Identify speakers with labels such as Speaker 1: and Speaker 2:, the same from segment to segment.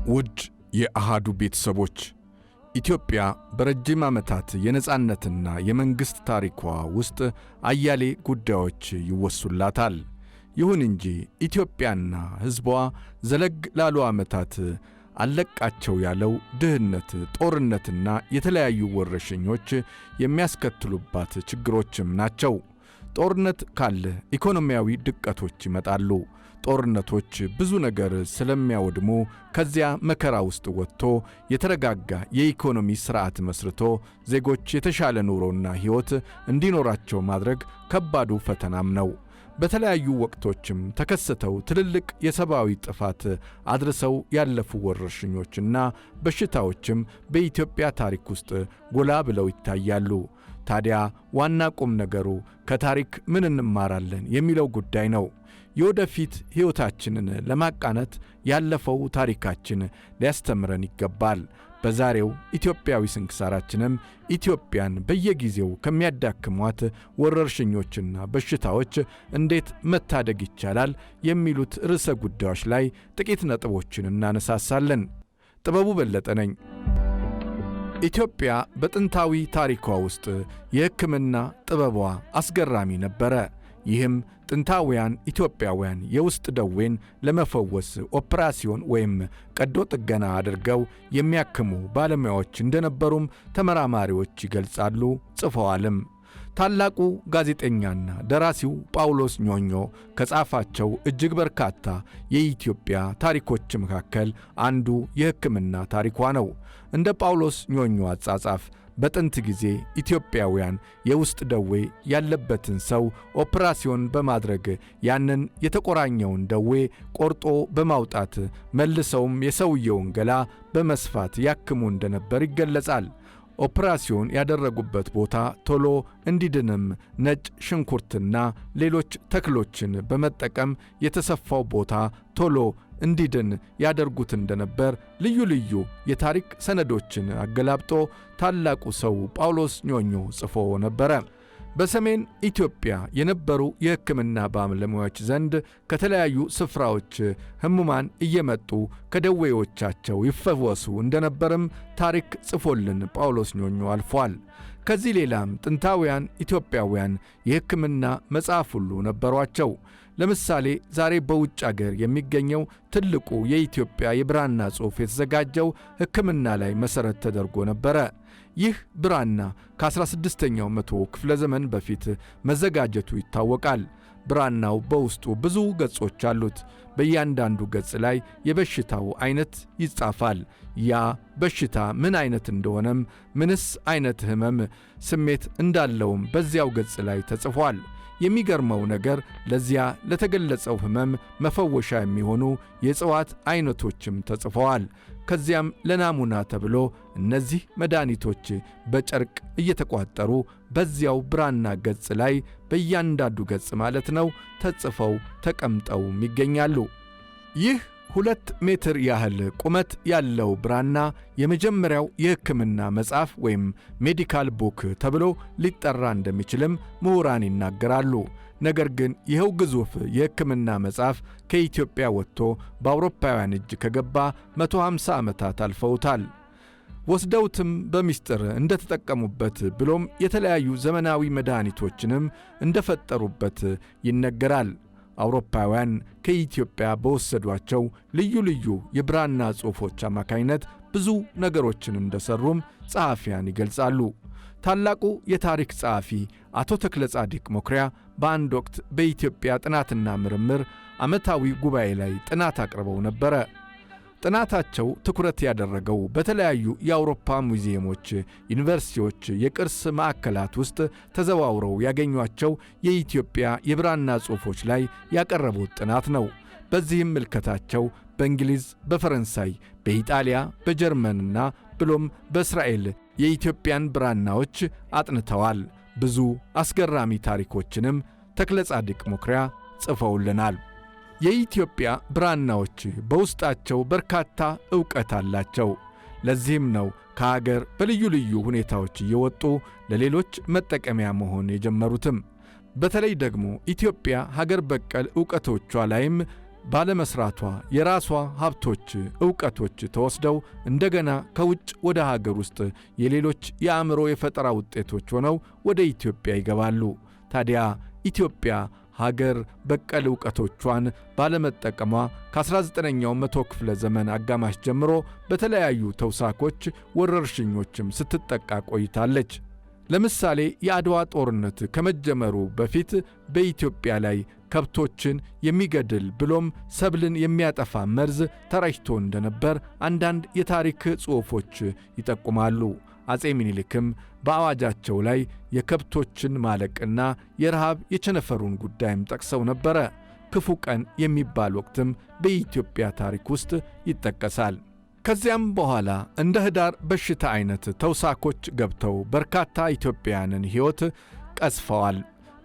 Speaker 1: ውድ የአሃዱ ቤተሰቦች ኢትዮጵያ በረጅም ዓመታት የነጻነትና የመንግስት ታሪኳ ውስጥ አያሌ ጉዳዮች ይወሱላታል። ይሁን እንጂ ኢትዮጵያና ሕዝቧ ዘለግ ላሉ ዓመታት አለቃቸው ያለው ድህነት፣ ጦርነትና የተለያዩ ወረርሽኞች የሚያስከትሉባት ችግሮችም ናቸው። ጦርነት ካለ ኢኮኖሚያዊ ድቀቶች ይመጣሉ። ጦርነቶች ብዙ ነገር ስለሚያወድሙ ከዚያ መከራ ውስጥ ወጥቶ የተረጋጋ የኢኮኖሚ ሥርዓት መስርቶ ዜጎች የተሻለ ኑሮና ሕይወት እንዲኖራቸው ማድረግ ከባዱ ፈተናም ነው። በተለያዩ ወቅቶችም ተከስተው ትልልቅ የሰብአዊ ጥፋት አድርሰው ያለፉ ወረርሽኞችና በሽታዎችም በኢትዮጵያ ታሪክ ውስጥ ጎላ ብለው ይታያሉ። ታዲያ ዋና ቁም ነገሩ ከታሪክ ምን እንማራለን የሚለው ጉዳይ ነው። የወደፊት ሕይወታችንን ለማቃናት ያለፈው ታሪካችን ሊያስተምረን ይገባል። በዛሬው ኢትዮጵያዊ ስንክሳራችንም ኢትዮጵያን በየጊዜው ከሚያዳክሟት ወረርሽኞችና በሽታዎች እንዴት መታደግ ይቻላል የሚሉት ርዕሰ ጉዳዮች ላይ ጥቂት ነጥቦችን እናነሳሳለን። ጥበቡ በለጠ ነኝ። ኢትዮጵያ በጥንታዊ ታሪኳ ውስጥ የሕክምና ጥበቧ አስገራሚ ነበረ። ይህም ጥንታውያን ኢትዮጵያውያን የውስጥ ደዌን ለመፈወስ ኦፕራሲዮን ወይም ቀዶ ጥገና አድርገው የሚያክሙ ባለሙያዎች እንደነበሩም ተመራማሪዎች ይገልጻሉ፣ ጽፈዋልም። ታላቁ ጋዜጠኛና ደራሲው ጳውሎስ ኞኞ ከጻፋቸው እጅግ በርካታ የኢትዮጵያ ታሪኮች መካከል አንዱ የሕክምና ታሪኳ ነው። እንደ ጳውሎስ ኞኞ አጻጻፍ በጥንት ጊዜ ኢትዮጵያውያን የውስጥ ደዌ ያለበትን ሰው ኦፕራሲዮን በማድረግ ያንን የተቆራኘውን ደዌ ቆርጦ በማውጣት መልሰውም የሰውየውን ገላ በመስፋት ያክሙ እንደነበር ይገለጻል። ኦፕራሲዮን ያደረጉበት ቦታ ቶሎ እንዲድንም ነጭ ሽንኩርትና ሌሎች ተክሎችን በመጠቀም የተሰፋው ቦታ ቶሎ እንዲድን ያደርጉት እንደነበር ልዩ ልዩ የታሪክ ሰነዶችን አገላብጦ ታላቁ ሰው ጳውሎስ ኞኞ ጽፎ ነበረ። በሰሜን ኢትዮጵያ የነበሩ የሕክምና ባለሙያዎች ዘንድ ከተለያዩ ስፍራዎች ሕሙማን እየመጡ ከደዌዎቻቸው ይፈወሱ እንደነበርም ታሪክ ጽፎልን ጳውሎስ ኞኞ አልፏል። ከዚህ ሌላም ጥንታውያን ኢትዮጵያውያን የሕክምና መጽሐፍ ሁሉ ነበሯቸው። ለምሳሌ ዛሬ በውጭ አገር የሚገኘው ትልቁ የኢትዮጵያ የብራና ጽሑፍ የተዘጋጀው ሕክምና ላይ መሠረት ተደርጎ ነበረ። ይህ ብራና ከ16ኛው መቶ ክፍለ ዘመን በፊት መዘጋጀቱ ይታወቃል። ብራናው በውስጡ ብዙ ገጾች አሉት። በእያንዳንዱ ገጽ ላይ የበሽታው አይነት ይጻፋል። ያ በሽታ ምን አይነት እንደሆነም ምንስ አይነት ሕመም ስሜት እንዳለውም በዚያው ገጽ ላይ ተጽፏል። የሚገርመው ነገር ለዚያ ለተገለጸው ሕመም መፈወሻ የሚሆኑ የእጽዋት አይነቶችም ተጽፈዋል። ከዚያም ለናሙና ተብሎ እነዚህ መድኃኒቶች በጨርቅ እየተቋጠሩ በዚያው ብራና ገጽ ላይ በእያንዳንዱ ገጽ ማለት ነው ተጽፈው ተቀምጠውም ይገኛሉ። ይህ 2 ሜትር ያህል ቁመት ያለው ብራና የመጀመሪያው የሕክምና መጽሐፍ ወይም ሜዲካል ቡክ ተብሎ ሊጠራ እንደሚችልም ምሁራን ይናገራሉ። ነገር ግን ይኸው ግዙፍ የሕክምና መጽሐፍ ከኢትዮጵያ ወጥቶ በአውሮፓውያን እጅ ከገባ 150 ዓመታት አልፈውታል። ወስደውትም በሚስጥር እንደተጠቀሙበት ብሎም የተለያዩ ዘመናዊ መድኃኒቶችንም እንደፈጠሩበት ይነገራል። አውሮፓውያን ከኢትዮጵያ በወሰዷቸው ልዩ ልዩ የብራና ጽሑፎች አማካይነት ብዙ ነገሮችን እንደሰሩም ጸሐፊያን ይገልጻሉ። ታላቁ የታሪክ ጸሐፊ አቶ ተክለ ጻዲቅ መኩሪያ በአንድ ወቅት በኢትዮጵያ ጥናትና ምርምር ዓመታዊ ጉባኤ ላይ ጥናት አቅርበው ነበረ። ጥናታቸው ትኩረት ያደረገው በተለያዩ የአውሮፓ ሙዚየሞች፣ ዩኒቨርሲቲዎች፣ የቅርስ ማዕከላት ውስጥ ተዘዋውረው ያገኟቸው የኢትዮጵያ የብራና ጽሑፎች ላይ ያቀረቡት ጥናት ነው። በዚህም ምልከታቸው በእንግሊዝ፣ በፈረንሳይ፣ በኢጣሊያ፣ በጀርመንና ብሎም በእስራኤል የኢትዮጵያን ብራናዎች አጥንተዋል። ብዙ አስገራሚ ታሪኮችንም ተክለ ጻዲቅ መኩሪያ ጽፈውልናል። የኢትዮጵያ ብራናዎች በውስጣቸው በርካታ ዕውቀት አላቸው። ለዚህም ነው ከአገር በልዩ ልዩ ሁኔታዎች እየወጡ ለሌሎች መጠቀሚያ መሆን የጀመሩትም። በተለይ ደግሞ ኢትዮጵያ ሀገር በቀል ዕውቀቶቿ ላይም ባለመስራቷ የራሷ ሀብቶች፣ ዕውቀቶች ተወስደው እንደገና ከውጭ ወደ ሀገር ውስጥ የሌሎች የአእምሮ የፈጠራ ውጤቶች ሆነው ወደ ኢትዮጵያ ይገባሉ። ታዲያ ኢትዮጵያ ሀገር በቀል ዕውቀቶቿን ባለመጠቀሟ ከ19ኛው መቶ ክፍለ ዘመን አጋማሽ ጀምሮ በተለያዩ ተውሳኮች፣ ወረርሽኞችም ስትጠቃ ቆይታለች። ለምሳሌ የአድዋ ጦርነት ከመጀመሩ በፊት በኢትዮጵያ ላይ ከብቶችን የሚገድል ብሎም ሰብልን የሚያጠፋ መርዝ ተረጭቶ እንደነበር አንዳንድ የታሪክ ጽሑፎች ይጠቁማሉ። አጼ ምኒልክም በአዋጃቸው ላይ የከብቶችን ማለቅና የረሃብ የቸነፈሩን ጉዳይም ጠቅሰው ነበረ። ክፉ ቀን የሚባል ወቅትም በኢትዮጵያ ታሪክ ውስጥ ይጠቀሳል። ከዚያም በኋላ እንደ ህዳር በሽታ አይነት ተውሳኮች ገብተው በርካታ ኢትዮጵያውያንን ሕይወት ቀስፈዋል።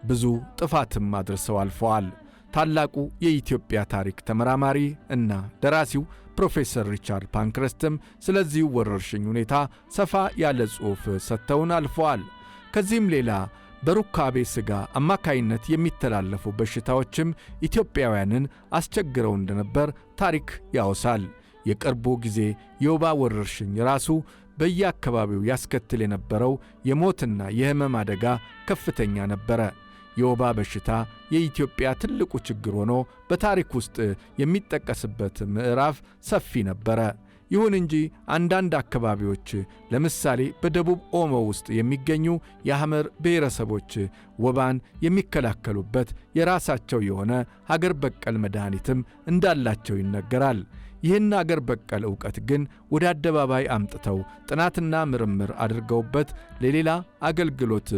Speaker 1: ብዙ ጥፋትም አድርሰው አልፈዋል። ታላቁ የኢትዮጵያ ታሪክ ተመራማሪ እና ደራሲው ፕሮፌሰር ሪቻርድ ፓንክረስትም ስለዚህ ወረርሽኝ ሁኔታ ሰፋ ያለ ጽሑፍ ሰጥተውን አልፈዋል። ከዚህም ሌላ በሩካቤ ሥጋ አማካይነት የሚተላለፉ በሽታዎችም ኢትዮጵያውያንን አስቸግረው እንደነበር ታሪክ ያወሳል። የቅርቡ ጊዜ የወባ ወረርሽኝ ራሱ በየአካባቢው ያስከትል የነበረው የሞትና የሕመም አደጋ ከፍተኛ ነበረ። የወባ በሽታ የኢትዮጵያ ትልቁ ችግር ሆኖ በታሪክ ውስጥ የሚጠቀስበት ምዕራፍ ሰፊ ነበረ። ይሁን እንጂ አንዳንድ አካባቢዎች ለምሳሌ በደቡብ ኦሞ ውስጥ የሚገኙ የሐመር ብሔረሰቦች ወባን የሚከላከሉበት የራሳቸው የሆነ ሀገር በቀል መድኃኒትም እንዳላቸው ይነገራል። ይህን አገር በቀል ዕውቀት ግን ወደ አደባባይ አምጥተው ጥናትና ምርምር አድርገውበት ለሌላ አገልግሎት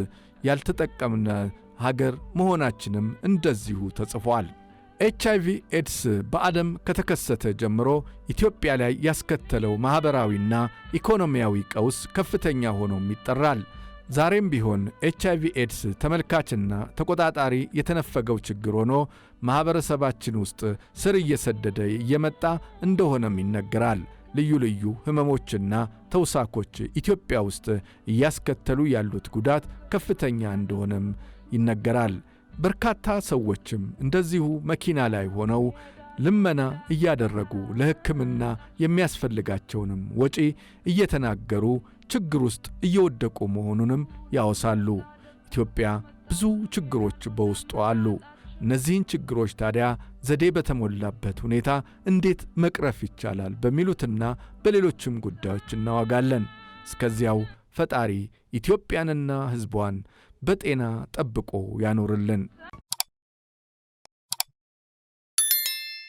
Speaker 1: ያልተጠቀምነ ሀገር መሆናችንም እንደዚሁ ተጽፏል። HIV ኤድስ በዓለም ከተከሰተ ጀምሮ ኢትዮጵያ ላይ ያስከተለው ማኅበራዊና ኢኮኖሚያዊ ቀውስ ከፍተኛ ሆኖም ይጠራል። ዛሬም ቢሆን HIV ኤድስ ተመልካችና ተቆጣጣሪ የተነፈገው ችግር ሆኖ ማኅበረሰባችን ውስጥ ስር እየሰደደ እየመጣ እንደሆነም ይነገራል። ልዩ ልዩ ሕመሞችና ተውሳኮች ኢትዮጵያ ውስጥ እያስከተሉ ያሉት ጉዳት ከፍተኛ እንደሆነም ይነገራል። በርካታ ሰዎችም እንደዚሁ መኪና ላይ ሆነው ልመና እያደረጉ ለሕክምና የሚያስፈልጋቸውንም ወጪ እየተናገሩ ችግር ውስጥ እየወደቁ መሆኑንም ያወሳሉ። ኢትዮጵያ ብዙ ችግሮች በውስጧ አሉ። እነዚህን ችግሮች ታዲያ ዘዴ በተሞላበት ሁኔታ እንዴት መቅረፍ ይቻላል በሚሉትና በሌሎችም ጉዳዮች እናወጋለን። እስከዚያው ፈጣሪ ኢትዮጵያንና ሕዝቧን በጤና ጠብቆ ያኖርልን።